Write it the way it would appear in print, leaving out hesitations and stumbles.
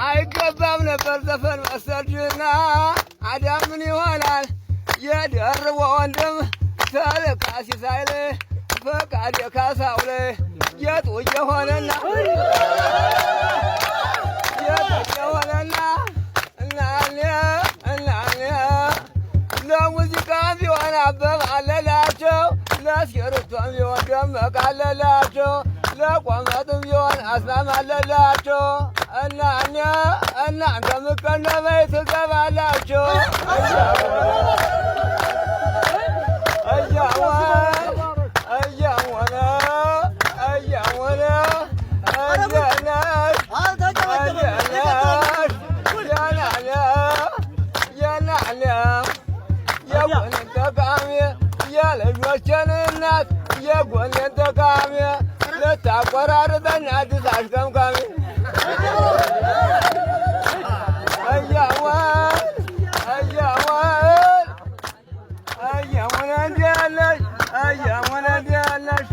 አይገባም ነበር ዘፈን መሰልና አዳም ምን ይሆናል የደርቦ ወንድም ተልካ ሲሳይል ፈቃድ የካሳውለ የጡ የሆነና እናኔ ለሙዚቃም ቢሆን አበብ አለላቸው ለስኬርቷም ቢሆን ደመቅ አለላቸው ለቆመጥም ቢሆን አስማም አለላቸው እናንተ ምቀነበይ ትገባላችሁ የጎኔን ጠቃሚ የልጆችን እናት የጎኔን ጠቃሚ ልታቆራርጠኝ አዲስ አሽከምካሚ እያሙን እንዲያለሽ